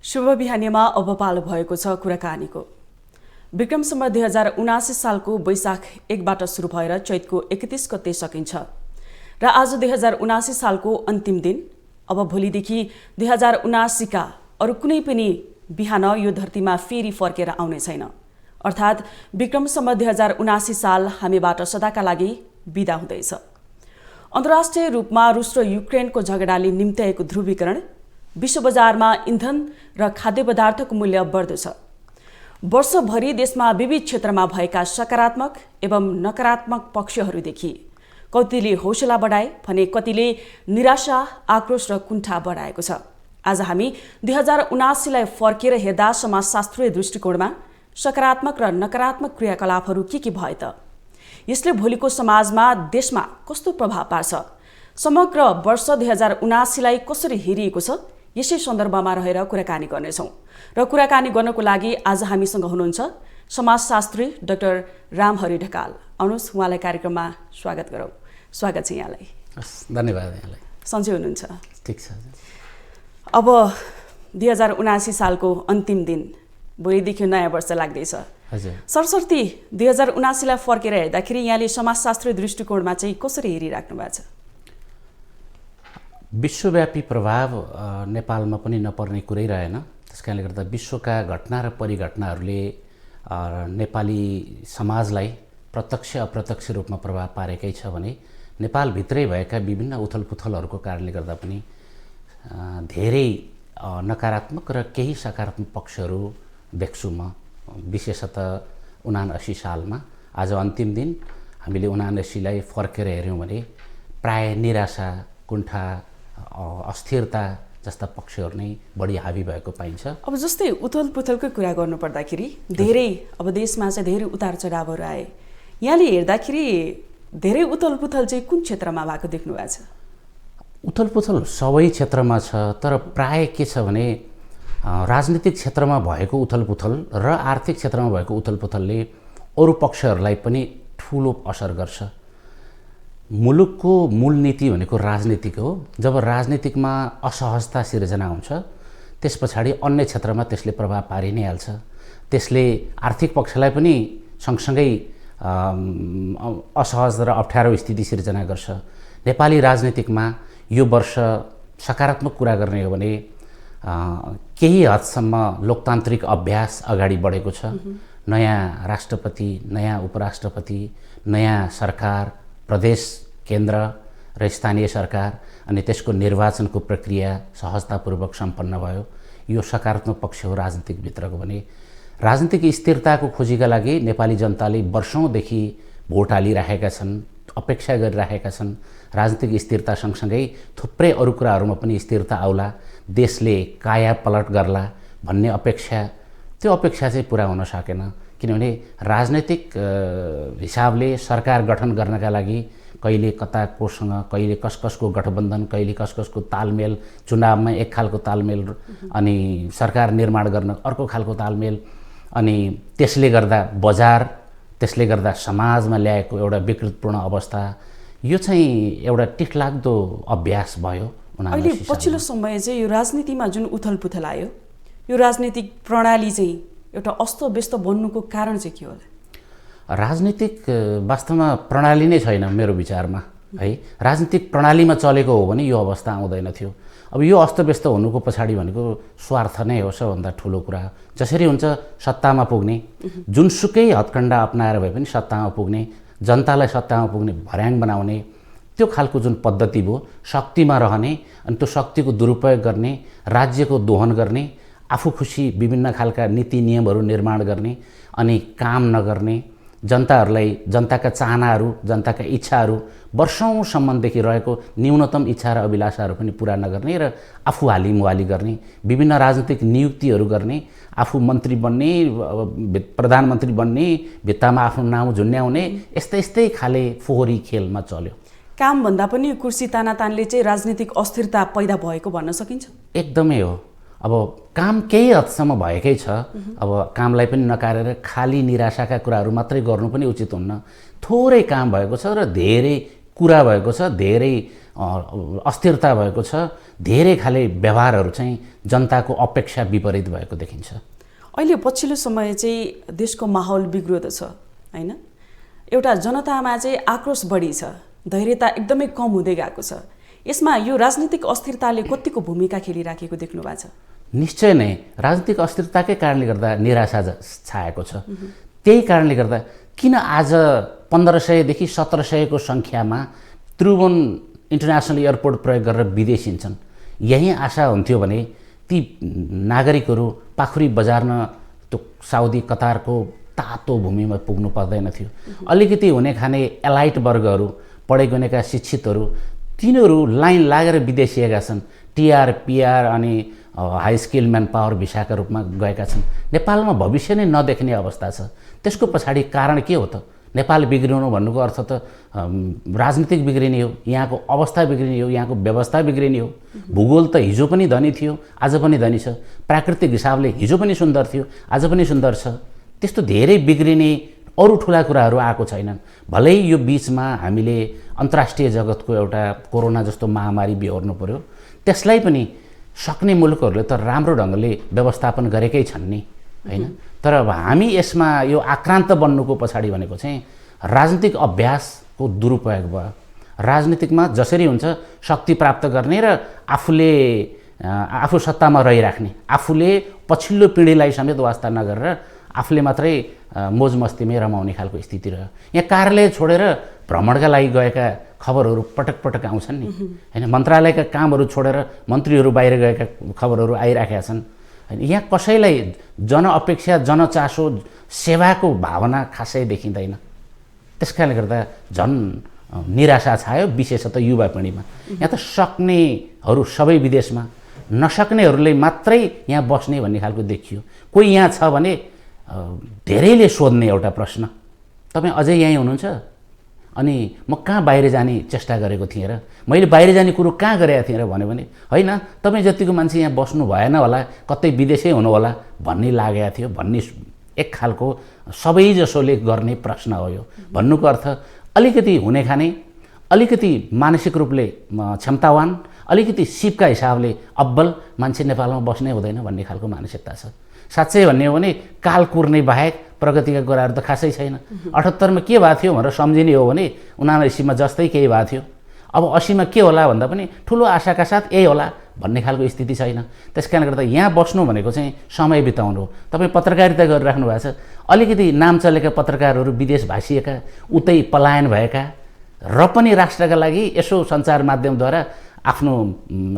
शुभ बिहानीमा अब पालो भएको छ कुराकानीको। विक्रम सम्वत 2079 सालको वैशाख 1बाट सुरु भएर चैतको 31 गते सकिन्छ र आज 2079 सालको अन्तिम दिन। अब भोलिदेखि 2079 का अरू कुनै पनि बिहान यो धरतीमा फेरि फर्केर आउने छैन, अर्थात् विक्रम सम्वत 2079 साल हामीबाट सदाका लागि बिदा हुँदैछ। अन्तर्राष्ट्रिय रूपमा रुस र युक्रेनको झगडाले निम्त्याएको ध्रुवीकरण, विश्व बजारमा इन्धन र खाद्य पदार्थको मूल्य बढ्दो छ। वर्षभरि देशमा विविध क्षेत्रमा भएका सकारात्मक एवं नकारात्मक पक्षहरू देखिए। कतिले हौसला बढाए भने कतिले निराशा, आक्रोश र कुण्ठा बढाएको छ। आज हामी 2079 लाई फर्केर हेर्दा समाजशास्त्रीय दृष्टिकोणमा सकारात्मक र नकारात्मक क्रियाकलापहरू के भए त? यसले भोलिको समाजमा, देशमा कस्तो प्रभाव पार्छ? समग्र वर्ष 2079 लाई कसरी हेरिएको छ? यसै सन्दर्भमा रहेर कुराकानी गर्नेछौँ। र कुराकानी गर्नको लागि आज हामीसँग हुनुहुन्छ समाजशास्त्री डाक्टर रामहरि ढकाल। आउनुहोस्, उहाँलाई कार्यक्रममा स्वागत गरौँ। स्वागत छ यहाँलाई। धन्यवाद यहाँलाई। सन्चै हुनुहुन्छ? ठिक छ। अब 2079 सालको अन्तिम दिन, भोलिदेखि नयाँ वर्ष लाग्दैछ। हजुर। सरस्वती 2079 लाई फर्केर हेर्दाखेरि यहाँले समाजशास्त्रीय दृष्टिकोणमा चाहिँ कसरी हेरिराख्नु भएको छ? विश्वव्यापी प्रभाव नेपालमा पनि नपर्ने कुरै रहेन। त्यसकारणले गर्दा विश्वका घटना र परिघटनाहरूले नेपाली समाजलाई प्रत्यक्ष अप्रत्यक्ष रूपमा प्रभाव पारेकै छ भने नेपालभित्रै भएका विभिन्न उथलपुथलहरूको कारणले गर्दा पनि धेरै नकारात्मक र केही सकारात्मक पक्षहरू देख्छु म। विशेषतः 79 सालमा आज अन्तिम दिन हामीले 79 लाई फर्केर हेऱ्यौँ भने प्राय निराशा, कुण्ठा, अस्थिरता जस्ता पक्षहरू नै बढी हावी भएको पाइन्छ। अब जस्तै उथलपुथलको कुरा गर्नुपर्दाखेरि धेरै अब देशमा चाहिँ धेरै उतार चढावहरू आए। यहाँले हेर्दाखेरि धेरै उथलपुथल चाहिँ कुन क्षेत्रमा भएको देख्नु भएको छ? उथलपुथल सबै क्षेत्रमा छ, तर प्राय के छ भने राजनीतिक क्षेत्रमा भएको उथलपुथल र आर्थिक क्षेत्रमा भएको उथलपुथलले अरू पक्षहरूलाई पनि ठुलो असर गर्छ। मुलुकको मूल नीति भनेको राजनीतिक हो। जब राजनीतिकमा असहजता सिर्जना हुन्छ त्यस पछाडि अन्य क्षेत्रमा त्यसले प्रभाव पारि नै हाल्छ। त्यसले आर्थिक पक्षलाई पनि सँगसँगै असहज र अप्ठ्यारो स्थिति सिर्जना गर्छ। नेपाली राजनीतिकमा यो वर्ष सकारात्मक कुरा गर्ने हो भने केही हदसम्म लोकतान्त्रिक अभ्यास अगाडि बढेको छ। नयाँ राष्ट्रपति, नयाँ उपराष्ट्रपति, नयाँ सरकार, प्रदेश, केन्द्र र स्थानीय सरकार अनि त्यसको निर्वाचनको प्रक्रिया सहजतापूर्वक सम्पन्न भयो। यो सकारात्मक पक्ष हो राजनीतिक भित्रको भने। राजनीतिक स्थिरताको खोजीका लागि नेपाली जनताले वर्षौँदेखि भोट हालिरहेका छन्, अपेक्षा गरिरहेका छन्। राजनीतिक स्थिरता सँगसँगै थुप्रै अरू कुराहरूमा पनि स्थिरता आउला, देशले काया पलट गर्ला भन्ने अपेक्षा, त्यो अपेक्षा चाहिँ पुरा हुन सकेन। किनभने राजनैतिक हिसाबले सरकार गठन गर्नका लागि कहिले कता कोसँग, कहिले कसको गठबन्धन, कहिले कसको तालमेल, चुनावमा एक खालको तालमेल अनि सरकार निर्माण गर्न अर्को खालको तालमेल, अनि त्यसले गर्दा बजार, त्यसले गर्दा समाजमा ल्याएको एउटा विकृतपूर्ण अवस्था, यो चाहिँ एउटा टिकलाग्दो अभ्यास भयो। अहिले पछिल्लो समय चाहिँ यो राजनीतिमा जुन उथलपुथल आयो, यो राजनीतिक प्रणाली चाहिँ एउटा अस्तव्यस्त बन्नुको कारण चाहिँ के होला? राजनीतिक वास्तवमा प्रणाली नै छैन मेरो विचारमा है। राजनीतिक प्रणालीमा चलेको हो भने यो अवस्था आउँदैन थियो। अब यो अस्तव्यस्त हुनुको पछाडि भनेको स्वार्थ नै हो सबभन्दा ठुलो कुरा। जसरी हुन्छ सत्तामा पुग्ने, जुनसुकै हत्कण्डा अपनाएर भए पनि सत्तामा पुग्ने, जनतालाई सत्तामा पुग्ने भर्याङ बनाउने, त्यो खालको जुन पद्धति भयो, शक्तिमा रहने अनि त्यो शक्तिको दुरुपयोग गर्ने, राज्यको दोहन गर्ने, आफू खुसी विभिन्न खालका नीति नियमहरू निर्माण गर्ने अनि काम नगर्ने, जनताहरूलाई जनताका चाहनाहरू, जनताका इच्छाहरू, वर्षौँसम्मदेखि रहेको न्यूनतम इच्छा र अभिलाषाहरू पनि पुरा नगर्ने र आफू हालिमुहाली गर्ने, विभिन्न राजनीतिक नियुक्तिहरू गर्ने, आफू मन्त्री बन्ने, प्रधानमन्त्री बन्ने, भित्तामा आफ्नो नाउँ झुन्ड्याउने, यस्तै खाले फोहोरी खेलमा चल्यो। कामभन्दा पनि कुर्सी तानातानले चाहिँ राजनीतिक अस्थिरता पैदा भएको भन्न सकिन्छ? एकदमै हो। अब काम केही हदसम्म भएकै छ। अब कामलाई पनि नकारेर खाली निराशाका कुराहरू मात्रै गर्नु पनि उचित हुन्न। थोरै काम भएको छ र धेरै कुरा भएको छ, धेरै अस्थिरता भएको छ, धेरै खाले व्यवहारहरू चाहिँ जनताको अपेक्षा विपरीत भएको देखिन्छ। अहिले पछिल्लो समय चाहिँ देशको माहौल बिग्रिँदो छ हैन, एउटा जनतामा चाहिँ आक्रोश बढी छ, धैर्यता एकदमै कम हुँदै गएको छ। यसमा यो राजनीतिक अस्थिरताले कतिको भूमिका खेलिराखेको देख्नु भएको छ? निश्चय नै राजनीतिक अस्थिरताकै कारणले गर्दा निराशा छाएको छ। त्यही कारणले गर्दा किन आज 1500 देखि 1700 सङ्ख्यामा त्रिभुवन इन्टरनेसनल एयरपोर्ट प्रयोग गरेर विदेश हिँड्छन्। यही आशा हुन्थ्यो भने ती नागरिकहरू पाखुरी बजार्न त्यो साउदी कतारको तातो भूमिमा पुग्नु पर्दैन थियो। अलिकति हुने खाने एलाइट वर्गहरू, पढे गनेका शिक्षितहरू, तिनीहरू लाइन लागेर विदेशिएका छन्। टिआर पिआर अनि हाई स्किल म्यान पावर भिसाका रूपमा गएका छन्। नेपालमा भविष्य नै नदेख्ने अवस्था छ। त्यसको पछाडि कारण के हो त? नेपाल बिग्रिनु भन्नुको अर्थ त राजनीतिक बिग्रिने हो, यहाँको अवस्था बिग्रिने हो, यहाँको व्यवस्था बिग्रिने हो। भूगोल त हिजो पनि धनी थियो, आज पनि धनी छ। प्राकृतिक हिसाबले हिजो पनि सुन्दर थियो, आज पनि सुन्दर छ। त्यस्तो धेरै बिग्रिने अरू ठुला कुराहरू आएको छैनन्। भलै यो बिचमा हामीले अन्तर्राष्ट्रिय जगतको एउटा कोरोना जस्तो महामारी बिहोर्नु पर्यो, त्यसलाई पनि सक्ने मुलुकहरूले त राम्रो ढङ्गले व्यवस्थापन गरेकै छन् नि हैन। तर अब हामी यसमा यो आक्रान्त बन्नुको पछाडि भनेको चाहिँ राजनीतिक अभ्यासको दुरुपयोग भयो। राजनीतिकमा जसरी हुन्छ शक्ति प्राप्त गर्ने र आफू सत्तामा रहिराख्ने, आफूले पछिल्लो पिँढीलाई समेत वास्ता नगरेर आफूले मात्रै मोज मस्तीमै रमाउने खालको स्थिति रह्यो। यहाँ कार्यालय छोडेर भ्रमणका लागि गएका खबरहरू पटक पटक आउँछन् नि हैन। मन्त्रालयका कामहरू छोडेर मन्त्रीहरू बाहिर गएका खबरहरू आइराखेका छन् हैन। यहाँ कसैलाई जनअपेक्षा, जनचासो, सेवाको भावना खासै देखिँदैन। त्यसकारणले गर्दा झन् निराशा छायो, विशेषतः युवा पिँढीमा। यहाँ त सक्नेहरू सबै विदेशमा, नसक्नेहरूले मात्रै यहाँ बस्ने भन्ने खालको देखियो। कोही यहाँ छ भने धेरैले सोध्ने एउटा प्रश्न, तपाईँ अझै यहीँ हुनुहुन्छ? अनि म कहाँ बाहिर जाने चेष्टा गरेको थिएँ र, मैले बाहिर जाने कुरो कहाँ गरेका थिएँ र भन्यो भने होइन, तपाईँ जतिको मान्छे यहाँ बस्नु भएन होला, कतै विदेशै हुनु होला भन्ने लागेको थियो भन्ने एक खालको सबैजसोले गर्ने प्रश्न हो यो। भन्नुको अर्थ अलिकति हुने खाने, अलिकति मानसिक रूपले क्षमतावान, अलिकति सिपका हिसाबले अब्बल मान्छे नेपालमा बस्नै हुँदैन भन्ने खालको मानसिकता छ। साँच्चै भन्ने हो भने काल कुर्ने बाहेक प्रगतिका कुराहरू त खासै छैन। 78 मा के भएको थियो भनेर सम्झिने हो भने 79 मा जस्तै केही भएको थियो। अब 80 मा के होला भन्दा पनि ठुलो आशाका साथ यही होला भन्ने खालको स्थिति छैन। त्यसकारणले गर्दा यहाँ बस्नु भनेको चाहिँ समय बिताउनु हो। तपाईँ पत्रकारिता गरिराख्नु भएको छ, अलिकति नाम चलेका पत्रकारहरू विदेश भासिएका, उतै पलायन भएका र पनि राष्ट्रका लागि यसो सञ्चार माध्यमद्वारा आफ्नो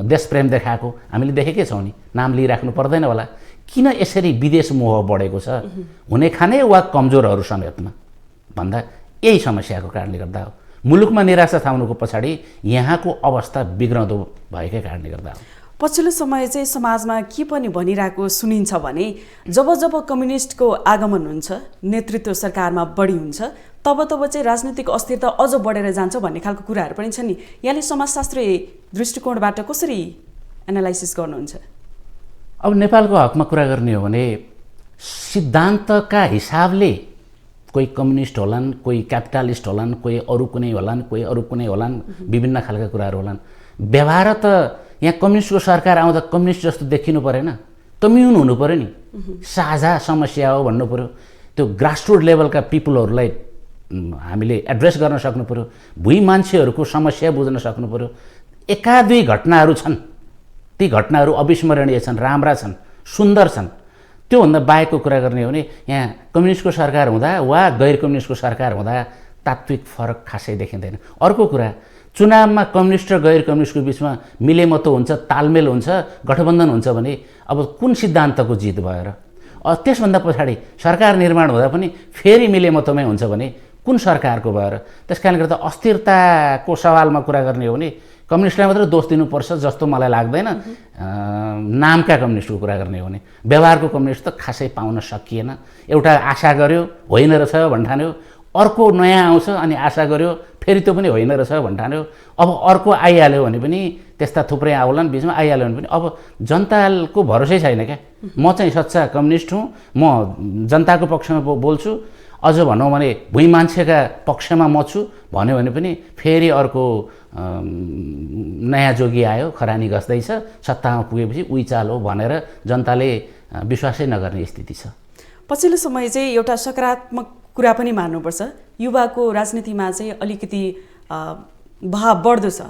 देशप्रेम देखाएको हामीले देखेकै छौँ नि। नाम लिइराख्नु पर्दैन होला। किन यसरी विदेश मोह बढेको छ हुने खाने वा कमजोरहरू समेतमा भन्दा यही समस्याको कारणले गर्दा हो। मुलुकमा निराशा थाउनुको पछाडि यहाँको अवस्था बिग्रँदो भएकै कारणले गर्दा हो। पछिल्लो समय चाहिँ समाजमा के पनि भनिरहेको सुनिन्छ भने जब जब कम्युनिस्टको आगमन हुन्छ, नेतृत्व सरकारमा बढी हुन्छ, तब तब चाहिँ राजनीतिक अस्थिरता अझ बढेर जान्छ भन्ने खालको कुराहरू पनि छन् नि। यहाँले समाजशास्त्रीय दृष्टिकोणबाट कसरी एनालाइसिस गर्नुहुन्छ? अब नेपालको हकमा कुरा गर्ने हो भने सिद्धान्तका हिसाबले कोही कम्युनिस्ट होलान्, कोही क्यापिटलिस्ट होलान्, कोही अरू कुनै होलान्, कोही अरू कुनै होलान्, विभिन्न खालका कुराहरू होलान्। व्यवहार त यहाँ कम्युनिस्टको सरकार आउँदा कम्युनिस्ट जस्तो देखिनु परेन, कम्युन हुनु पऱ्यो नि। साझा समस्या हो भन्नु पऱ्यो। त्यो ग्रासरुट लेभलका पिपुलहरूलाई हामीले एड्रेस गर्न सक्नु पऱ्यो। भुइँ मान्छेहरूको समस्या बुझ्न सक्नु पऱ्यो। एका दुई घटनाहरू छन्, ती घटनाहरू अविस्मरणीय छन्, राम्रा छन्, सुन्दर छन्। त्योभन्दा बाहेकको कुरा गर्ने हो भने यहाँ कम्युनिस्टको सरकार हुँदा वा गैर कम्युनिस्टको सरकार हुँदा तात्विक फरक खासै देखिँदैन। अर्को कुरा, चुनावमा कम्युनिस्ट र गैर कम्युनिस्टको बिचमा मिलेमतो हुन्छ, तालमेल हुन्छ, गठबन्धन हुन्छ भने अब कुन सिद्धान्तको जित भयो र? त्यसभन्दा पछाडि सरकार निर्माण हुँदा पनि फेरि मिलेमतोमै हुन्छ भने कुन सरकारको भयो र? त्यसकारणले गर्दा अस्थिरताको सवालमा कुरा गर्ने हो भने कम्युनिस्टलाई मात्र दोष दिनुपर्छ जस्तो मलाई लाग्दैन। नामका कम्युनिस्टको कुरा गर्ने हो भने व्यवहारको कम्युनिस्ट त खासै पाउन सकिएन। एउटा आशा गर्यो, होइन रहेछ भन्ठान्यो, अर्को नयाँ आउँछ अनि आशा गर्यो, फेरि त्यो पनि होइन रहेछ भन्ठान्यो। अब अर्को आइहाल्यो भने पनि त्यस्ता थुप्रै आउलान्, बिचमा आइहाल्यो भने पनि अब जनताको भरोसै छैन क्या। म चाहिँ सच्चा कम्युनिस्ट हुँ, म जनताको पक्षमा बोल्छु, अझ भनौँ भने भुइँ मान्छेका पक्षमा म छु भन्यो भने पनि फेरि अर्को नयाँ जोगी आयो, खरानी घस्दैछ, सत्तामा पुगेपछि उही चाल हो भनेर जनताले विश्वासै नगर्ने स्थिति छ। पछिल्लो समय चाहिँ एउटा सकारात्मक कुरा पनि मान्नुपर्छ, युवाको राजनीतिमा चाहिँ अलिकति भाव बढ्दो छ।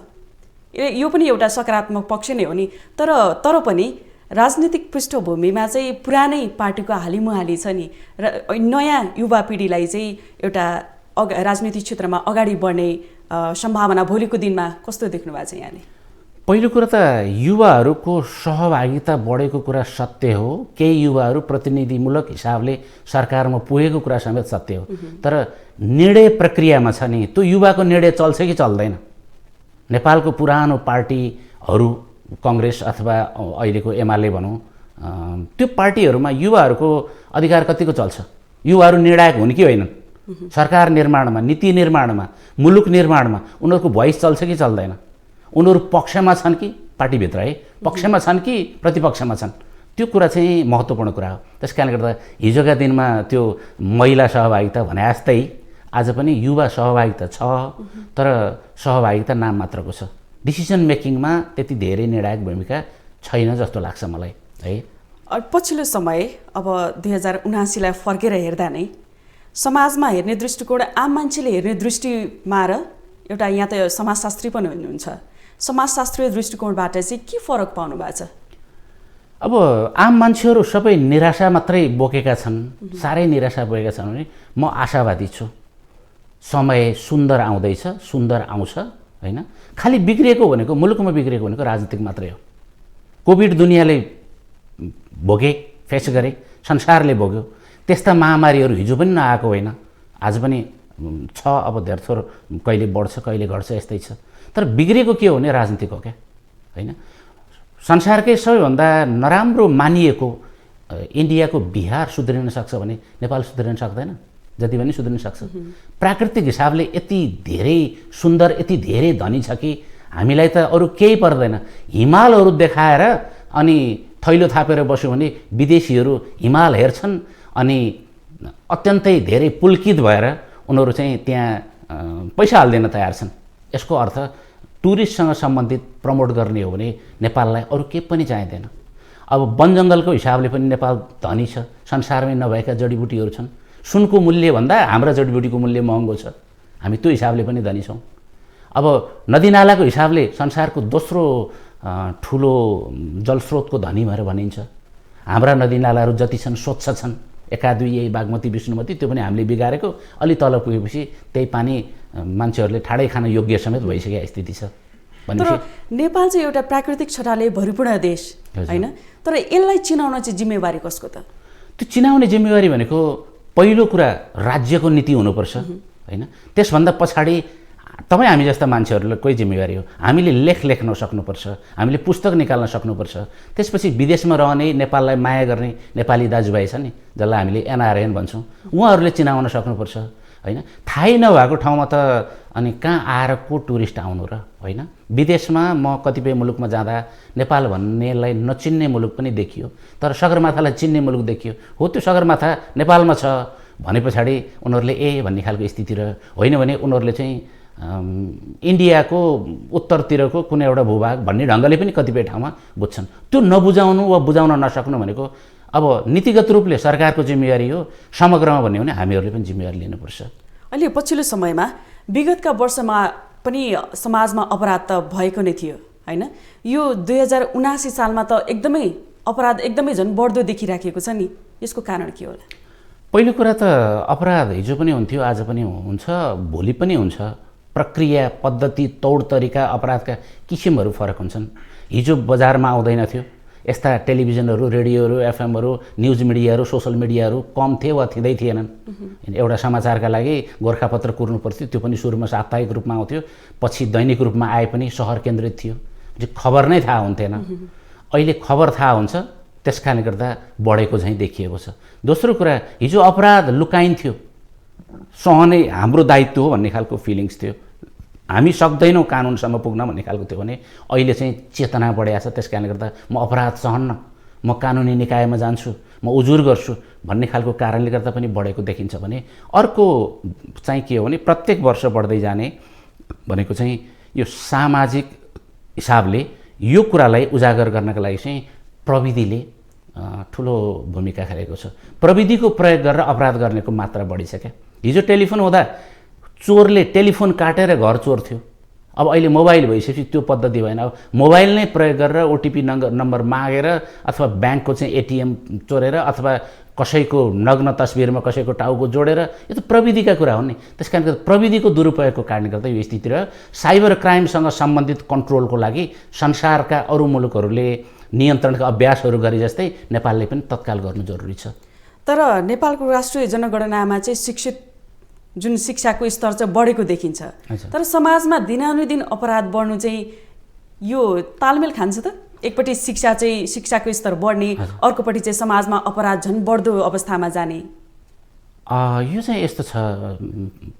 यो पनि एउटा सकारात्मक पक्ष नै हो नि। तर पनि राजनीतिक पृष्ठभूमिमा चाहिँ पुरानै पार्टीको हालिमुहाली छ नि, र नयाँ युवा पिँढीलाई चाहिँ एउटा राजनीतिक क्षेत्रमा अगाडि बढ्ने सम्भावना भोलिको दिनमा कस्तो देख्नु भएको छ यहाँले? पहिलो कुरा त युवाहरूको सहभागिता बढेको कुरा सत्य हो। केही युवाहरू प्रतिनिधिमूलक हिसाबले सरकारमा पुगेको कुरा समेत सत्य हो। तर निर्णय प्रक्रियामा छ नि, त्यो युवाको निर्णय चल्छ कि चल्दैन? नेपालको पुरानो पार्टीहरू कांग्रेस अथवा अहिलेको एमाले भनौँ, त्यो पार्टीहरूमा युवाहरूको अधिकार कतिको चल्छ? युवाहरू निर्णायक हुन् कि होइनन्? सरकार निर्माणमा, नीति निर्माणमा, मुलुक निर्माणमा उनीहरूको भोइस चल्छ कि चल्दैन? उनीहरू पक्षमा छन् कि पार्टीभित्र है पक्षमा छन् कि प्रतिपक्षमा छन्? त्यो कुरा चाहिँ महत्त्वपूर्ण कुरा हो। त्यस कारणले गर्दा हिजोका दिनमा त्यो महिला सहभागिता भने जस्तै आज पनि युवा सहभागिता छ, तर सहभागिता नाम मात्रको छ। डिसिजन मेकिङमा त्यति धेरै निर्णायक भूमिका छैन जस्तो लाग्छ मलाई है। पछिल्लो समय अब 2079लाई फर्केर हेर्दा नै समाजमा हेर्ने दृष्टिकोण, आम मान्छेले हेर्ने दृष्टिमा र एउटा यहाँ त समाजशास्त्री पनि हुनुहुन्छ, समाजशास्त्रीय दृष्टिकोणबाट चाहिँ के फरक पाउनु भएको छ? अब आम मान्छेहरू सबै निराशा मात्रै बोकेका छन्, साह्रै निराशा बोकेका छन् भने म आशावादी छु। समय सुन्दर आउँदैछ, सुन्दर आउँछ हैन। खालि बिग्रिएको भनेको, मुलुकमा बिग्रिएको भनेको राजनीतिक मात्रै हो। कोभिड दुनियाँले भोगे, फेस गरे, संसारले भोग्यो। त्यस्ता महामारीहरू हिजो पनि नआएको होइन, आज पनि छ। अब धेरथोर कहिले बढ्छ कहिले घट्छ यस्तै छ। तर बिग्रेको के हो भने राजनीतिक हो क्या हैन। संसारकै सबैभन्दा नराम्रो मानिएको इन्डियाको बिहार सुध्रिन सक्छ भने नेपाल सुध्रिन सक्दैन? जति पनि सुध्रिन सक्छ। प्राकृतिक हिसाबले यति धेरै सुन्दर, यति धेरै धनी छ कि हामीलाई त अरू केही पर्दैन। हिमालहरू देखाएर अनि थैलो थापेर बस्यो भने विदेशीहरू हिमाल हेर्छन् अनि अत्यन्तै धेरै पुलकित भएर उनीहरू चाहिँ त्यहाँ पैसा हाल्दैन तयार छन्। यसको अर्थ टुरिस्टसँग सम्बन्धित प्रमोट गर्ने हो भने नेपाललाई अरू केही पनि चाहिँदैन। अब वन जङ्गलको हिसाबले पनि नेपाल धनी छ। संसारमै नभएका जडीबुटीहरू छन्। सुनको मूल्यभन्दा हाम्रा जडीबुटीको मूल्य महँगो छ। हामी त्यो हिसाबले पनि धनी छौँ। अब नदीनालाको हिसाबले संसारको दोस्रो ठुलो जलस्रोतको धनी भनेर भनिन्छ। हाम्रा नदीनालाहरू जति छन् स्वच्छ छन्। एका दुई यही बागमती, विष्णुमती, त्यो पनि हामीले बिगारेको। अलि तल पुगेपछि त्यही पानी मान्छेहरूले ठाडै खान योग्य समेत भइसकेको स्थिति छ। तर नेपाल चाहिँ एउटा प्राकृतिक छटाले भरिपूर्ण देश हैन। तर यसलाई चिनाउन चाहिँ जिम्मेवारी कसको त? त्यो चिनाउने जिम्मेवारी भनेको पहिलो कुरा राज्यको नीति हुनुपर्छ हैन। त्यसभन्दा पछाडि तपाईँ हामी जस्ता मान्छेहरूलाई कोही जिम्मेवारी हो। हामीले लेख्न सक्नुपर्छ, हामीले पुस्तक निकाल्न सक्नुपर्छ। त्यसपछि विदेशमा रहने नेपाललाई माया गर्ने नेपाली दाजुभाइ छ नि, जसलाई हामीले एनआरएन भन्छौँ, उहाँहरूले चिनाउन सक्नुपर्छ हैन। थाहै नभएको ठाउँमा त अनि कहाँ आएर को टुरिस्ट आउनु र हैन। विदेशमा म कतिपय मुलुकमा जाँदा नेपाल भन्नेलाई नचिन्ने मुलुक पनि देखियो, तर सगरमाथालाई चिन्ने मुलुक देखियो। हो, त्यो सगरमाथा नेपालमा छ भने पछाडि उनीहरूले ए भन्ने खालको स्थिति रह्यो। होइन भने उनीहरूले चाहिँ इन्डियाको उत्तरतिरको कुनै एउटा भूभाग भन्ने ढङ्गले पनि कतिपय ठाउँमा बुझ्छन्। त्यो नबुझाउनु वा बुझाउन नसक्नु भनेको अब नीतिगत रूपले सरकारको जिम्मेवारी हो। समग्रमा भन्यो भने हामीहरूले पनि जिम्मेवारी लिनुपर्छ। अहिले पछिल्लो समयमा विगतका वर्षमा पनि समाजमा अपराध त भएको नै थियो हैन। यो 2079 सालमा त एकदमै अपराध एकदमै झन् बढ्दो देखिराखेको छ नि, यसको कारण के होला? पहिलो कुरा त अपराध हिजो पनि हुन्थ्यो, आज पनि हुन्छ, भोलि पनि हुन्छ। प्रक्रिया, पद्धति, तौर तरिका, अपराधका किसिमहरू फरक हुन्छन्। हिजो बजारमा आउँदैन थियो। यस्ता टेलिभिजनहरू, रेडियोहरू, एफएमहरू, न्युज मिडियाहरू, सोसल मिडियाहरू कम थिए वा थिँदै थिएनन्। एउटा समाचारका लागि गोर्खापत्र कुर्नु पर्थ्यो, त्यो पनि सुरुमा साप्ताहिक रूपमा आउँथ्यो, पछि दैनिक रूपमा आए पनि सहर केन्द्रित थियो। खबर नै थाहा हुन्थेन। अहिले खबर थाहा हुन्छ, त्यस कारणले गर्दा बढेको झैँ देखिएको छ। दोस्रो कुरा, हिजो अपराध लुकाइन्थ्यो, सहनै हाम्रो दायित्व हो भन्ने खालको फिलिङ्स थियो। हामी सक्दैनौँ कानुनसम्म पुग्न भन्ने खालको थियो भने अहिले चाहिँ चेतना बढेको छ। त्यस कारणले गर्दा म अपराध सहन्न म कानुनी निकायमा जान्छु, म उजुर गर्छु भन्ने खालको कारणले गर्दा पनि बढेको देखिन्छ भने अर्को चाहिँ के हो भने प्रत्येक वर्ष बढ्दै जाने भनेको चाहिँ यो सामाजिक हिसाबले यो कुरालाई उजागर गर्नका लागि चाहिँ प्रविधिले ठुलो भूमिका खेलेको छ। प्रविधिको प्रयोग गरेर अपराध गर्नेको मात्रा बढिसक्यो। हिजो टेलिफोन हुँदा चोरले टेलिफोन काटेर घर चोर्थ्यो, अब अहिले मोबाइल भइसकेपछि त्यो पद्धति भएन। अब मोबाइल नै प्रयोग गरेर ओटिपी नम्बर मागेर अथवा ब्याङ्कको चाहिँ एटिएम चोरेर अथवा कसैको नग्न तस्बिरमा कसैको टाउको जोडेर, यो त प्रविधिका कुरा हो नि। त्यस कारण प्रविधिको दुरुपयोगको कारणले गर्दा यो स्थिति र साइबर क्राइमसँग सम्बन्धित कन्ट्रोलको लागि संसारका अरू मुलुकहरूले नियन्त्रणका अभ्यासहरू गरे जस्तै नेपालले पनि तत्काल गर्नु जरुरी छ। तर नेपालको राष्ट्रिय जनगणनामा चाहिँ शिक्षित जुन शिक्षाको स्तर चाहिँ बढेको देखिन्छ, तर समाजमा दिनानुदिन अपराध बढ्नु चाहिँ यो तालमेल खान्छ त? एकपट्टि शिक्षाको स्तर बढ्ने, अर्कोपट्टि चाहिँ समाजमा अपराध झन् बढ्दो अवस्थामा जाने। यो चाहिँ यस्तो छ,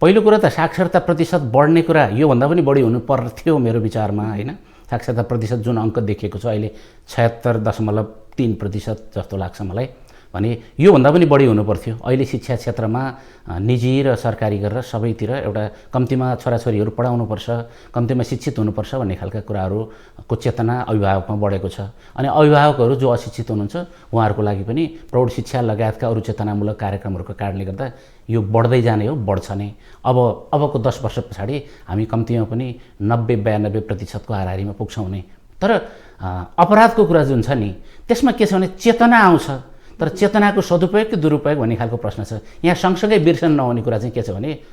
पहिलो कुरा त साक्षरता प्रतिशत बढ्ने कुरा योभन्दा पनि बढी हुनु पर्थ्यो मेरो विचारमा, होइन? साक्षरता प्रतिशत जुन अङ्क देखिएको छ अहिले 76.3% जस्तो लाग्छ मलाई, भने योभन्दा पनि बढी हुनुपर्थ्यो। अहिले शिक्षा क्षेत्रमा निजी र सरकारी गरेर सबैतिर एउटा कम्तीमा छोराछोरीहरू पढाउनुपर्छ, कम्तीमा शिक्षित हुनुपर्छ भन्ने खालका कुराहरूको चेतना अभिभावकमा बढेको छ। अनि अभिभावकहरू जो अशिक्षित हुनुहुन्छ उहाँहरूको लागि पनि प्रौढ शिक्षा लगायतका अरू चेतनामूलक कार्यक्रमहरूको कारणले गर्दा यो बढ्दै जाने हो, बढ्छ नै। अबको 10 वर्ष पछाडि हामी कम्तीमा पनि 90-92% हाराहारीमा पुग्छौँ नै। तर अपराधको कुरा जुन छ नि त्यसमा के छ भने चेतना आउँछ, तर चेतनाको सदुपयोग कि दुरुपयोग भन्ने खालको प्रश्न छ। यहाँ सँगसँगै बिर्सन नहुने कुरा चाहिँ के छ भने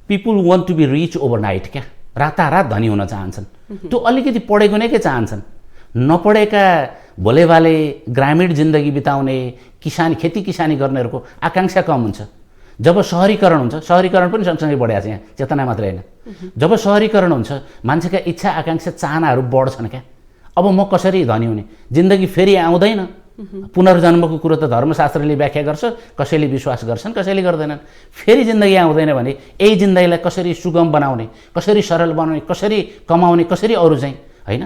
people want to be rich overnight, क्या रातारात धनी हुन चाहन्छन्। त्यो अलिकति पढेको नै के चाहन्छन्, नपढेका भोलेभाले ग्रामीण जिन्दगी बिताउने खेती किसानी गर्नेहरूको आकाङ्क्षा कम हुन्छ। जब सहरीकरण हुन्छ, सहरीकरण पनि सँगसँगै बढेको छ, यहाँ चेतना मात्रै होइन। जब सहरीकरण हुन्छ मान्छेका इच्छा आकाङ्क्षा चाहनाहरू बढ्छन् क्या। अब म कसरी धनी हुने, जिन्दगी फेरि आउँदैन। पुनर्जन्मको कुरो त धर्मशास्त्रले व्याख्या गर्छ, कसैले विश्वास गर्छन् कसैले गर्दैनन्। फेरि जिन्दगी आउँदैन भने यही जिन्दगीलाई कसरी सुगम बनाउने, कसरी सरल बनाउने, कसरी कमाउने, कसरी अरू चाहिँ, होइन?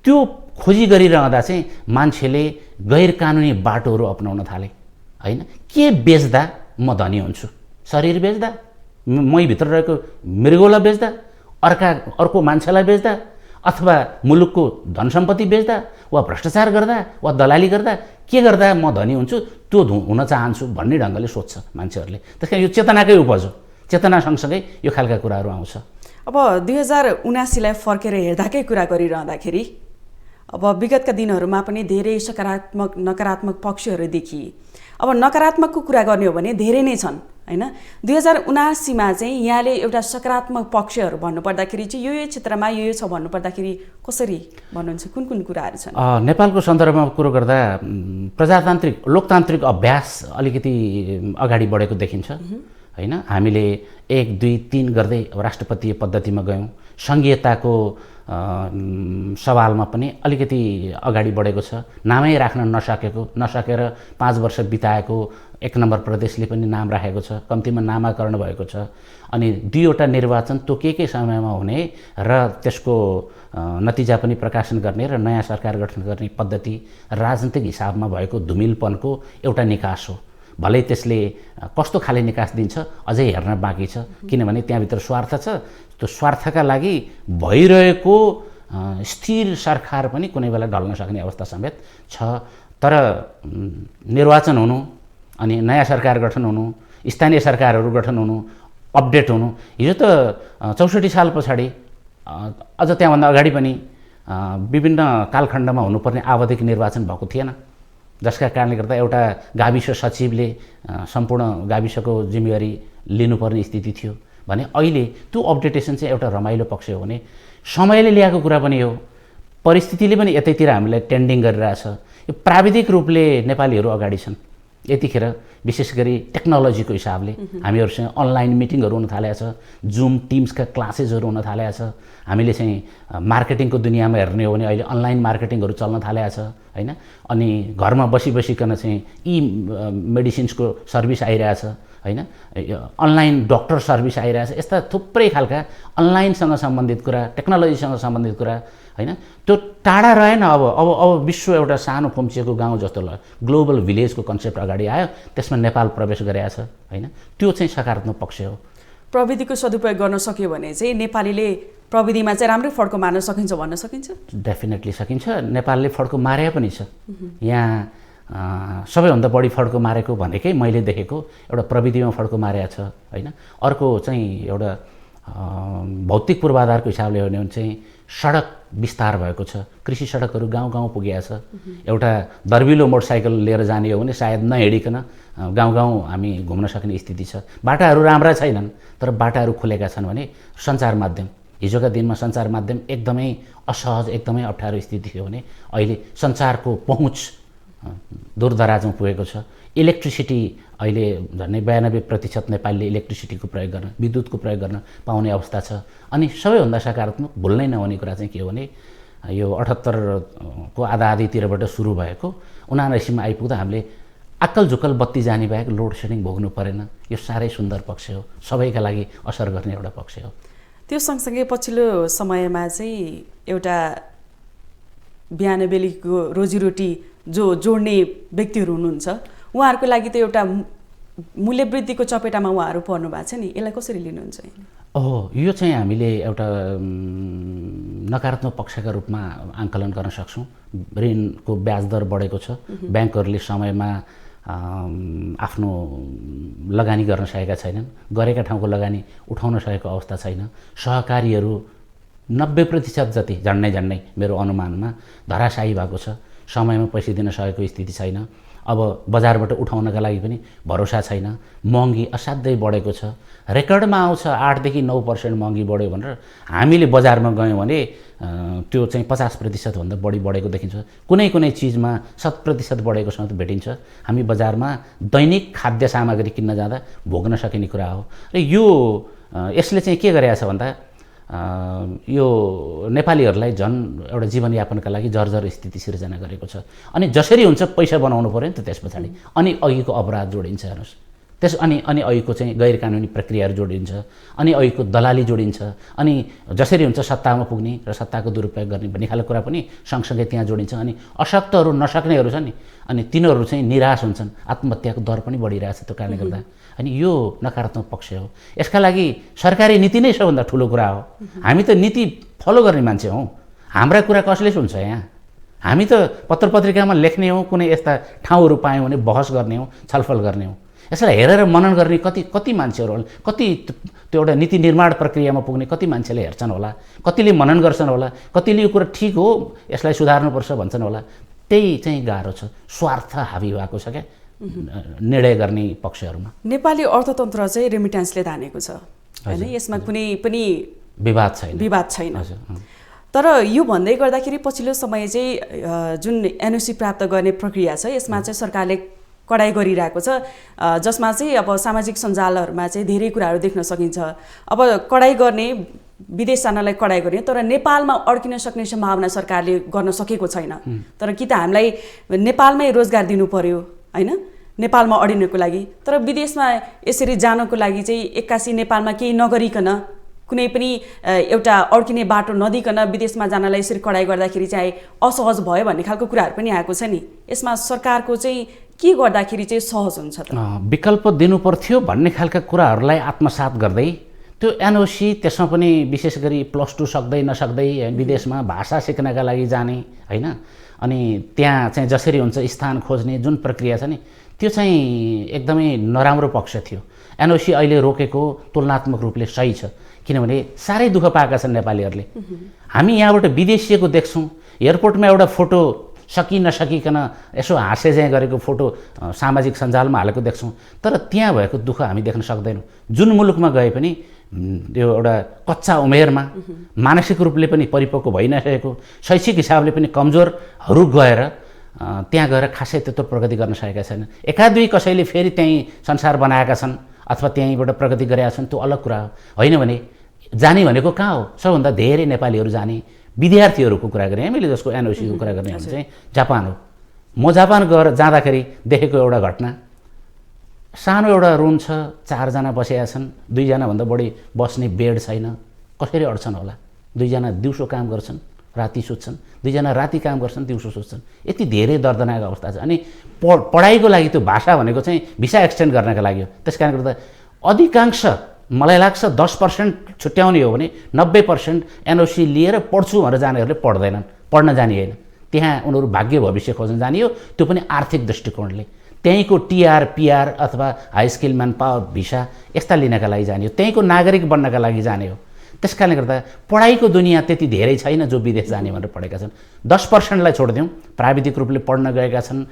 त्यो खोजी गरिरहँदा चाहिँ मान्छेले गैर कानुनी बाटोहरू अपनाउन थाले, होइन? के बेच्दा म धनी हुन्छु? शरीर बेच्दा, मैभित्र रहेको मृगौला बेच्दा, अर्को मान्छेलाई बेच्दा, अथवा मुलुकको धन सम्पत्ति बेच्दा, वा भ्रष्टाचार गर्दा, वा दलाली गर्दा, के गर्दा म धनी हुन्छु, त्यो हुन चाहन्छु भन्ने ढङ्गले सोध्छ मान्छेहरूले। त्यस कारण यो चेतनाकै उपज हो। चेतना सँगसँगै यो खालका कुराहरू आउँछ। अब 2079लाई फर्केर हेर्दाकै कुरा गरिरहँदाखेरि अब विगतका दिनहरूमा पनि धेरै सकारात्मक नकारात्मक पक्षहरू देखिए। अब नकारात्मकको कुरा गर्ने हो भने धेरै नै छन्, होइन? 2079मा चाहिँ यहाँले एउटा सकारात्मक पक्षहरू भन्नुपर्दाखेरि चाहिँ यो क्षेत्रमा यो छ भन्नुपर्दाखेरि कसरी भन्नुहुन्छ? कुन कुन कुराहरू छन्? नेपालको सन्दर्भमा कुरो गर्दा लोकतान्त्रिक अभ्यास अलिकति अगाडि बढेको देखिन्छ, होइन? हामीले 1, 2, 3 गर्दै राष्ट्रपतीय पद्धतिमा गयौँ। सङ्घीयताको सवालमा पनि अलिकति अगाडि बढेको छ। नामै राख्न नसकेर 5 वर्ष बिताएको 1 नम्बर प्रदेशले पनि नाम राखेको छ, कम्तीमा नामाकरण भएको छ। अनि 2वटा निर्वाचन तोकिएकै समयमा हुने र त्यसको नतिजा पनि प्रकाशन गर्ने र नयाँ सरकार गठन गर्ने पद्धति राजनीतिक हिसाबमा भएको धुमिलपनको एउटा निकास हो। भलै त्यसले कस्तो खाले निकास दिन्छ अझै हेर्न बाँकी छ, किनभने त्यहाँभित्र स्वार्थ छ। त्यो स्वार्थका लागि भइरहेको स्थिर सरकार पनि कुनै बेला ढल्न सक्ने अवस्था समेत छ। तर निर्वाचन हुनु, अनि नयाँ सरकार गठन हुनु, स्थानीय सरकारहरू गठन हुनु, अपडेट हुनु, हिजो त 64 साल पछाडि अझ त्यहाँभन्दा अगाडि पनि विभिन्न कालखण्डमा हुनुपर्ने आवधिक निर्वाचन भएको थिएन, जसका कारणले गर्दा एउटा गाविस सचिवले सम्पूर्ण गाविसको जिम्मेवारी लिनुपर्ने स्थिति थियो भने अहिले त्यो अपडेटेसन चाहिँ एउटा रमाइलो पक्ष हो भने समयले ल्याएको कुरा पनि हो, परिस्थितिले पनि यतैतिर हामीलाई टेन्डिङ गरिरहेछ। यो प्राविधिक रूपले नेपालीहरू अगाडि छन्। यतिखेर विशेष गरी टेक्नोलोजीको हिसाबले हामीहरूसँग अनलाइन मिटिङहरू हुन थालेको छ, जुम टिम्सका क्लासेसहरू हुन थालेको छ। हामीले चाहिँ मार्केटिङको दुनियाँमा हेर्ने हो भने अहिले अनलाइन मार्केटिङहरू चल्न थालेको छ, होइन? अनि घरमा बसिकन चाहिँ मेडिसिन्सको सर्भिस आइरहेछ, होइन, अनलाइन डक्टर सर्भिस आइरहेछ, यस्ता थुप्रै खालका अनलाइनसँग सम्बन्धित कुरा, टेक्नोलोजीसँग सम्बन्धित कुरा, होइन, त्यो टाढा रहेन। अब विश्व एउटा सानो खुम्चिएको गाउँ जस्तो ग्लोबल भिलेजको कन्सेप्ट अगाडि आयो, त्यसमा नेपाल प्रवेश गरेको छ, होइन, त्यो चाहिँ सकारात्मक पक्ष हो। प्रविधिको सदुपयोग गर्न सक्यो भने चाहिँ नेपालीले प्रविधिमा चाहिँ राम्रै फड्को मार्न सकिन्छ भन्न सकिन्छ? डेफिनेटली सकिन्छ। नेपालले फड्को मारे पनि छ। यहाँ सबैभन्दा बढी फड्को मारेको भनेकै मैले देखेको एउटा प्रविधिमा फड्को मारेको छ, होइन। अर्को चाहिँ एउटा भौतिक पूर्वाधारको हिसाबले हो भने चाहिँ सडक विस्तार भएको छ, कृषि सडकहरू गाउँ गाउँ पुगेको छ। एउटा दर्बिलो मोटरसाइकल लिएर जाने हो भने सायद नहिँडिकन गाउँ गाउँ हामी घुम्न सक्ने स्थिति छ। बाटाहरू राम्रा छैनन् तर बाटाहरू खुलेका छन् भने सञ्चार माध्यम, हिजोका दिनमा सञ्चार माध्यम एकदमै असहज, एकदमै अप्ठ्यारो स्थिति थियो भने अहिले सञ्चारको पहुँच दूरदराजमा पुगेको छ। इलेक्ट्रिसिटी अहिले झन्डै 92% नेपालीले इलेक्ट्रिसिटीको प्रयोग गर्न, विद्युतको प्रयोग गर्न पाउने अवस्था छ। अनि सबैभन्दा सकारात्मक भुल्नै नहुने कुरा चाहिँ के हो भने यो 78 को आधातिरबाट सुरु भएको 79 आइपुग्दा हामीले आक्कल झुक्कल बत्ती जाने बाहेक लोड सेडिङ भोग्नु परेन। यो साह्रै सुन्दर पक्ष हो, सबैका लागि असर गर्ने एउटा पक्ष हो। त्यो सँगसँगै पछिल्लो समयमा चाहिँ एउटा बिहान बेलुकीको रोजीरोटी जो जोड्ने व्यक्तिहरू हुनुहुन्छ, उहाँहरूको लागि त एउटा मूल्यवृद्धिको चपेटामा उहाँहरू पर्नु भएको छ नि, यसलाई कसरी लिनुहुन्छ? यो चाहिँ हामीले एउटा नकारात्मक पक्षका रूपमा आङ्कलन गर्न सक्छौँ। ऋणको ब्याज दर बढेको छ, ब्याङ्कहरूले समयमा आफ्नो लगानी गर्न सकेका छैनन्, गरेका ठाउँको लगानी उठाउन सकेको अवस्था छैन। सहकारीहरू 90% जति झन्डै मेरो अनुमानमा धराशायी भएको छ, समयमा पैसा दिन सकेको स्थिति छैन। अब बजारबाट उठाउनका लागि पनि भरोसा छैन। महँगी असाध्यै बढेको छ, रेकर्डमा आउँछ 8 देखि 9% महँगी बढ्यो भनेर। हामीले बजारमा गयौँ भने त्यो चाहिँ 50% भन्दा बढी बढेको देखिन्छ। कुनै कुनै चिजमा 100% बढेकोसँग भेटिन्छ। हामी बजारमा दैनिक खाद्य सामग्री किन्न जाँदा भोग्न सकिने कुरा हो। र यो यसले चाहिँ के गरेको छ भन्दा यो नेपालीहरूलाई झन् एउटा जीवनयापनका लागि जर्जर स्थिति सिर्जना गरेको छ। अनि जसरी हुन्छ पैसा बनाउनु पऱ्यो नि त त्यस पछाडि, अनि अघिको अपराध जोडिन्छ हेर्नुहोस्, अनि अघिको चाहिँ गैर कानुनी प्रक्रियाहरू जोडिन्छ, अनि अघिको दलाली जोडिन्छ, अनि जसरी हुन्छ सत्तामा पुग्ने र सत्ताको दुरुपयोग गर्ने भन्ने खालको कुरा पनि सँगसँगै त्यहाँ जोडिन्छ। अनि अशक्तहरू नसक्नेहरू छन् नि, अनि तिनीहरू चाहिँ निराश हुन्छन्, आत्महत्याको दर पनि बढिरहेछ त्यो कारणले गर्दा। अनि यो नकारात्मक पक्ष हो। यसका लागि सरकारी नीति नै सबभन्दा ठुलो कुरा हो। हामी त नीति फलो गर्ने मान्छे हौँ, हाम्रा कुरा कसले सुन्छ यहाँ? हामी त पत्र पत्रिकामा लेख्ने हौँ, कुनै यस्ता ठाउँहरू पायौँ भने बहस गर्ने हौँ, छलफल गर्ने हौँ। यसलाई हेरेर मनन गर्ने कति मान्छेहरू होला, कति त्यो एउटा नीति निर्माण प्रक्रियामा पुग्ने कति मान्छेले हेर्छन् होला, कतिले मनन गर्छन् होला, कतिले यो कुरा ठिक हो यसलाई सुधार्नुपर्छ भन्छन् होला। त्यही चाहिँ गाह्रो छ, स्वार्थ हावी भएको छ क्या निर्णय गर्ने पक्षहरूमा। नेपाली अर्थतन्त्र चाहिँ रेमिट्यान्सले धानेको छ, होइन? यसमा कुनै पनि विवाद छैन। तर यो भन्दै गर्दाखेरि पछिल्लो समय चाहिँ जुन एनओसी प्राप्त गर्ने प्रक्रिया छ यसमा चाहिँ सरकारले कडाइ गरिरहेको छ, जसमा चाहिँ अब सामाजिक सञ्जालहरूमा चाहिँ धेरै कुराहरू देख्न सकिन्छ। अब कडाइ गर्ने, विदेश जानलाई कडाइ गर्ने, तर नेपालमा अड्किन सक्ने सम्भावना सरकारले गर्न सकेको छैन। तर कि त हामीलाई नेपालमै रोजगार दिनु पर्यो, होइन, नेपालमा अडिनको लागि। तर विदेशमा यसरी जानको लागि चाहिँ एक्कासी नेपालमा केही नगरिकन, कुनै पनि एउटा अड्किने बाटो नदिकन विदेशमा जानलाई यसरी कडाइ गर्दाखेरि चाहिँ असहज भयो भन्ने खालको कुराहरू पनि आएको छ नि। यसमा सरकारको चाहिँ के गर्दाखेरि चाहिँ सहज हुन्छ त? विकल्प दिनु पर्थ्यो भन्ने खालका कुराहरूलाई आत्मसात गर्दै त्यो एनओसी, त्यसमा पनि विशेष गरी +2 सक्दै नसक्दै विदेशमा भाषा सिक्नका लागि जाने, होइन, अनि त्यहाँ चाहिँ जसरी हुन्छ स्थान खोज्ने जुन प्रक्रिया छ नि, त्यो चाहिँ एकदमै नराम्रो पक्ष थियो। एनओसी अहिले रोकेको तुलनात्मक रूपले सही छ, किनभने साह्रै दुःख पाएका छन् नेपालीहरूले। हामी यहाँबाट विदेशीको देख्छौँ, एयरपोर्टमा एउटा फोटो सकि नसकिकन यसो हाँसे चाहिँ गरेको फोटो सामाजिक सञ्जालमा हालेको देख्छौँ, तर त्यहाँ भएको दुःख हामी देख्न सक्दैनौँ। जुन मुलुकमा गए पनि त्यो एउटा कच्चा उमेरमा मानसिक रूपले पनि परिपक्व भइ नसकेको, शैक्षिक हिसाबले पनि कमजोरहरू गएर त्यहाँ गएर खासै त्यत्रो प्रगति गर्न सकेका छैनन्। एकादुई कसैले फेरि त्यहीँ संसार बनाएका छन् अथवा त्यहीँबाट प्रगति गरेका छन्, त्यो अलग कुरा हो। होइन भने जाने भनेको कहाँ हो? सबभन्दा धेरै नेपालीहरू जाने विद्यार्थीहरूको कुरा गरेँ हामीले, जसको एनओसीको कुरा गर्ने भने चाहिँ जापान हो। म जापान गएर जाँदाखेरि देखेको एउटा घटना, सानो एउटा रुम छ, 4 जना बसेका छन्, 2 जना भन्दा बढी बस्ने बेड छैन, कसरी अड्छन् होला? 2 जना दिउँसो काम गर्छन्, राति सुत्छन्, 2 जना राति काम गर्छन्, दिउँसो सुत्छन्। यति धेरै दर्दनाक अवस्था छ। अनि पढाइको लागि त्यो भाषा भनेको चाहिँ भिसा एक्सटेन्ड गर्नका लागि हो। त्यसकारण गर्दा अधिकांश मलाई लाग्छ 10% छुट्याउने हो भने 90% एनओसी लिएर पढ्छु भनेर जानेहरूले पढ्दैनन्, पढ्न जाने होइन। त्यहाँ उनीहरू भाग्य भविष्य खोज्न जाने हो, त्यो पनि आर्थिक दृष्टिकोणले। त्यहीँको टिआर पिआर अथवा high skill man power visa यस्ता लिनका लागि जाने हो, त्यहीँको नागरिक बन्नका लागि जाने हो। त्यसकारणले गर्दा पढाइको दुनियाँ त्यति धेरै छैन जो विदेश जाने भनेर पढेका छन्। 10%लाई छोडिदिउँ, प्राविधिक रूपले पढ्न गएका छन्,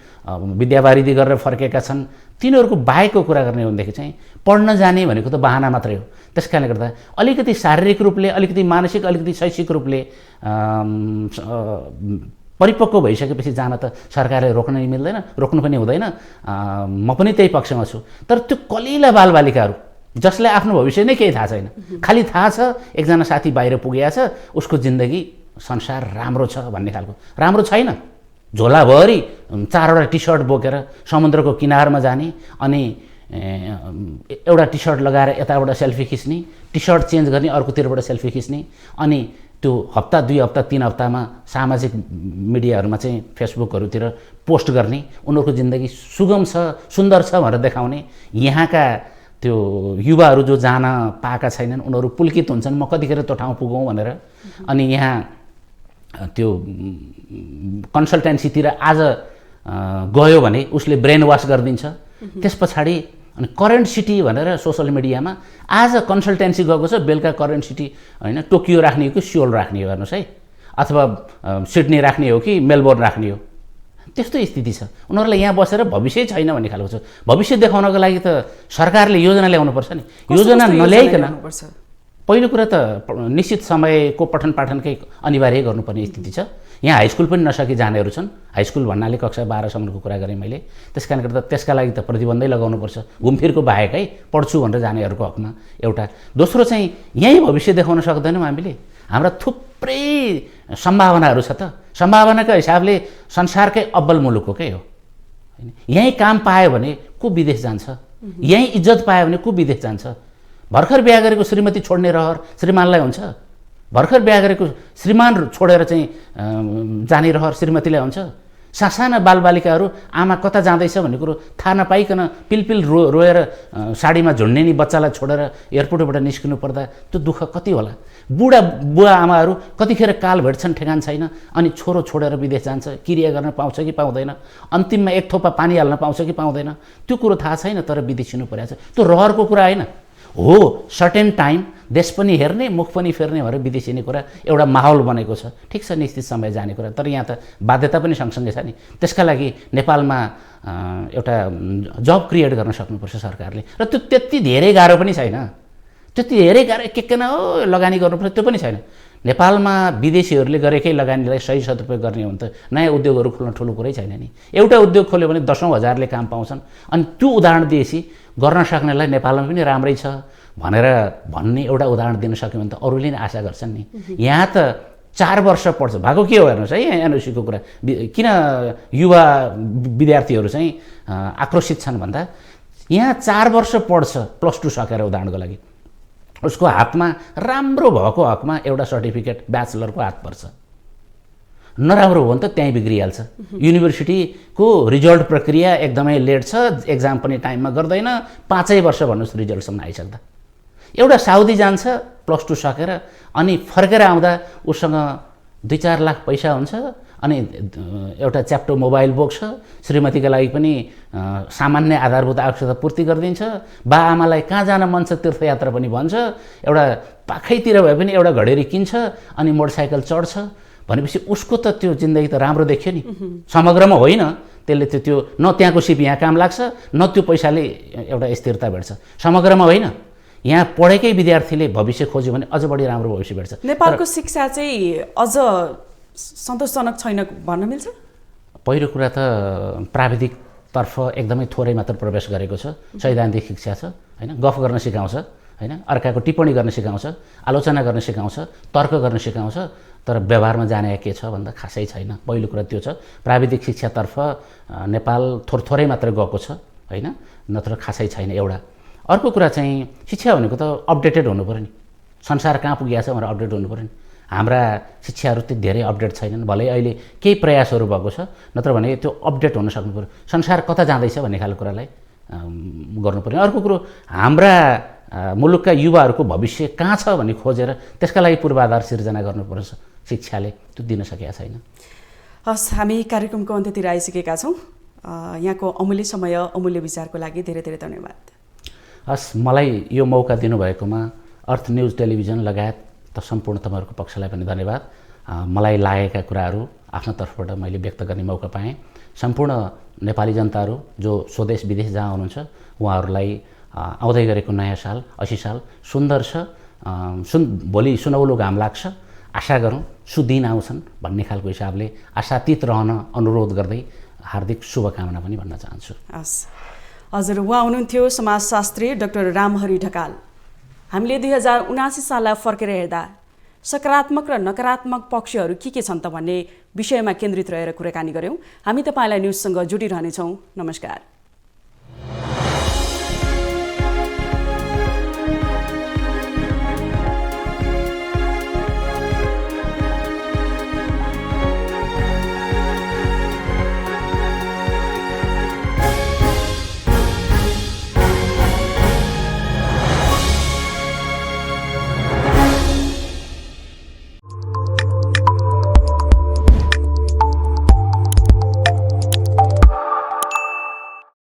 विद्यावारिधि गरेर फर्केका छन्, तिनीहरूको बाहेकको कुरा गर्ने हो भनेदेखि चाहिँ पढ्न जाने भनेको त बहाना मात्रै हो। त्यसकारणले गर्दा अलिकति शारीरिक रूपले, अलिकति मानसिक, अलिकति शैक्षिक रूपले परिपक्व भइसकेपछि जान त सरकारले रोक्न नै मिल्दैन, रोक्नु पनि हुँदैन। म पनि त्यही पक्षमा छु। तर त्यो कलिला बालबालिकाहरू जसलाई आफ्नो भविष्य नै केही थाहा छैन, खालि थाहा छ एकजना साथी बाहिर पुगेको छ, उसको जिन्दगी संसार राम्रो छ भन्ने खालको, राम्रो छैन। झोलाभरि 4वटा टी सर्ट बोकेर समुद्रको किनारमा जाने, अनि एउटा टी सर्ट लगाएर यताबाट सेल्फी खिच्ने, टी सर्ट चेन्ज गर्ने, अर्कोतिरबाट सेल्फी खिच्ने, अनि त्यो हप्ता 2 हप्ता 3 हप्तामा सामाजिक मिडियाहरूमा चाहिँ फेसबुकहरूतिर पोस्ट गर्ने, उनीहरूको जिन्दगी सुगम छ, सुन्दर छ भनेर देखाउने। यहाँका त्यो युवाहरू जो जान पाएका छैनन् उनीहरू पुलकित हुन्छन्, म कतिखेर त्यो ठाउँ पुगौँ भनेर। अनि यहाँ त्यो कन्सल्टेन्सीतिर आज गयो भने उसले ब्रेन वास गरिदिन्छ। त्यस पछाडि अनि करेन्ट सिटी भनेर सोसल मिडियामा आज कन्सल्टेन्सी गएको छ, बेलुका करेन्ट सिटी होइन टोकियो राख्ने हो कि सियोल राख्ने हो हेर्नुहोस् है, अथवा सिडनी राख्ने हो कि मेलबोर्न राख्ने हो, त्यस्तो स्थिति छ। उनीहरूलाई यहाँ बसेर भविष्य छैन भन्ने खालको छ। भविष्य देखाउनको लागि त सरकारले योजना ल्याउनुपर्छ नि। योजना नल्याइकन पहिलो कुरा त निश्चित समयको पठन पाठनकै अनिवार्य गर्नुपर्ने स्थिति छ। यहाँ हाई स्कुल पनि नसकी जानेहरू छन्। हाई स्कुल भन्नाले कक्षा 12सम्मको कुरा गरेँ मैले। त्यसकारण गर्दा त्यसका लागि त प्रतिबन्धै लगाउनुपर्छ, घुमफिरको बाहेक है, पढ्छु भनेर जानेहरूको हकमा एउटा। दोस्रो चाहिँ यहीँ भविष्य देखाउन सक्दैनौँ हामीले, हाम्रा थुप्रै सम्भावनाहरू छ त। सम्भावनाको हिसाबले संसारकै अब्बल मुलुककै हो। यहीँ काम पायो भने को विदेश जान्छ, यहीँ इज्जत पायो भने को विदेश जान्छ। भर्खर बिहा गरेको श्रीमती छोड्ने रहर श्रीमानलाई हुन्छ, भर्खर बिहा गरेको श्रीमान छोडेर चाहिँ जाने रहर श्रीमतीलाई हुन्छ। सासाना बालबालिकाहरू आमा कता जाँदैछ भन्ने कुरो थाहा नपाइकन पिलपिल रोएर साडीमा झुन्ने नि बच्चालाई छोडेर एयरपोर्टबाट निस्किनु पर्दा त्यो दुःख कति होला। बुवा आमाहरू कतिखेर काल भेट्छन् ठेगान छैन, अनि छोरो छोडेर विदेश जान्छ, क्रिया गर्न पाउँछ कि पाउँदैन, अन्तिममा एक थोपा पानी हाल्न पाउँछ कि पाउँदैन, त्यो कुरो थाहा छैन। तर विदेशिनु परेको छ, त्यो रहरको कुरा होइन हो। सर्टेन टाइम देश पनि हेर्ने, मुख पनि फेर्ने भनेर विदेशिने कुरा एउटा माहौल बनेको छ। ठिक छ, निश्चित समय जाने कुरा, तर यहाँ त बाध्यता पनि सँगसँगै छ नि। त्यसका लागि नेपालमा एउटा जब क्रिएट गर्न सक्नुपर्छ सरकारले, र त्यो त्यति धेरै गाह्रो पनि छैन। त्यति धेरै गाह्रो के हो लगानी गर्नुपर्छ त्यो पनि छैन। नेपालमा विदेशीहरूले गरेकै लगानीलाई सही सदुपयोग गर्ने हो भने त नयाँ उद्योगहरू खोल्न ठुलो कुरै छैन नि। एउटा उद्योग खोल्यो भने 10,000ले काम पाउँछन्। अनि त्यो उदाहरण दिएपछि गर्न सक्नेलाई नेपालमा पनि राम्रै छ भनेर भन्ने एउटा उदाहरण दिन सक्यो भने त अरूले नै आशा गर्छन् नि। यहाँ त 4 वर्ष पढ्छ भएको के हो हेर्नुहोस् है, यहाँ एनओसीको कुरा किन युवा विद्यार्थीहरू चाहिँ आक्रोशित छन् भन्दा यहाँ 4 वर्ष पढ्छ +2 सकेर उदाहरणको लागि, उसको हातमा राम्रो भएको हकमा एउटा सर्टिफिकेट ब्याचलरको हात पर्छ। नराम्रो हो भने त त्यहीँ बिग्रिहाल्छ। युनिभर्सिटीको रिजल्ट प्रक्रिया एकदमै लेट छ, एक्जाम पनि टाइममा गर्दैन, 5 वर्ष भन्नुहोस् रिजल्टसम्म आइसक्दा। एउटा साउदी जान्छ +2 सकेर, अनि फर्केर आउँदा उसँग 2-4 लाख पैसा हुन्छ, अनि एउटा च्याप्टो मोबाइल बोक्छ, श्रीमतीका लागि पनि सामान्य आधारभूत आवश्यकता पूर्ति गरिदिन्छ, बा आमालाई कहाँ जान मन छ तीर्थयात्रा पनि भन्छ, एउटा पाखैतिर भए पनि एउटा घडेरी किन्छ, अनि मोटरसाइकल चढ्छ भनेपछि उसको त त्यो जिन्दगी त राम्रो देखियो नि। समग्रमा होइन, त्यसले त्यो न त्यहाँको सिप यहाँ काम लाग्छ, न त्यो पैसाले एउटा स्थिरता भेट्छ। समग्रमा होइन, यहाँ पढेकै विद्यार्थीले भविष्य खोज्यो भने अझ बढी राम्रो भविष्य भेट्छ। नेपालको शिक्षा चाहिँ अझ सन्तोषजनक छैन भन्न मिल्छ? पहिलो कुरा त प्राविधिकतर्फ एकदमै थोरै मात्र प्रवेश गरेको छ। सैद्धान्तिक शिक्षा छ होइन, गफ गर्न सिकाउँछ होइन, अर्काको टिप्पणी गर्न सिकाउँछ, आलोचना गर्न सिकाउँछ, तर्क गर्न सिकाउँछ, तर व्यवहारमा जाने के छ भन्दा खासै छैन। पहिलो कुरा त्यो छ। प्राविधिक शिक्षातर्फ नेपाल थोरै मात्र गएको छ होइन, नत्र खासै छैन एउटा। अर्को कुरा चाहिँ शिक्षा भनेको त अपडेटेड हुनु पऱ्यो नि, संसार कहाँ पुगेको छ भनेर अपडेट हुनु पऱ्यो नि। हाम्रा शिक्षाहरू त्यति धेरै अपडेट छैनन्, भलै अहिले केही प्रयासहरू भएको छ, नत्र भने त्यो अपडेट हुन सक्नु पऱ्यो। संसार कता जाँदैछ भन्ने खालको कुरालाई गर्नु पर्यो। अर्को कुरो, हाम्रा मुलुकका युवाहरूको भविष्य कहाँ छ भन्ने खोजेर त्यसका लागि पूर्वाधार सिर्जना गर्नुपर्छ, शिक्षाले त्यो दिन सकेका छैन। हस्, हामी कार्यक्रमको अन्त्यतिर आइसकेका छौँ। यहाँको अमूल्य समय, अमूल्य विचारको लागि धेरै धेरै धन्यवाद। हस्, मलाई यो मौका दिनुभएकोमा अर्थ न्युज टेलिभिजन लगायत त सम्पूर्ण तपाईँहरूको पक्षलाई पनि धन्यवाद। मलाई लागेका कुराहरू आफ्नो तर्फबाट मैले व्यक्त गर्ने मौका पाएँ। सम्पूर्ण नेपाली जनताहरू जो स्वदेश विदेश जहाँ हुनुहुन्छ उहाँहरूलाई आउँदै गरेको नयाँ साल 80 साल सुन्दर छ, भोलि सुनौलो घाम लाग्छ, आशा गरौँ सुदिन आउँछन् भन्ने खालको हिसाबले आशातीत रहन अनुरोध गर्दै हार्दिक शुभकामना पनि भन्न चाहन्छु। हस्, हजुर, उहाँ हुनुहुन्थ्यो समाजशास्त्री डाक्टर रामहरि ढकाल। हामीले 2079 साललाई फर्केर हेर्दा सकारात्मक र नकारात्मक पक्षहरू के छन् त भन्ने विषयमा केन्द्रित रहेर कुराकानी गऱ्यौँ। हामी तपाईँलाई न्युजसँग जोडिरहनेछौँ। नमस्कार।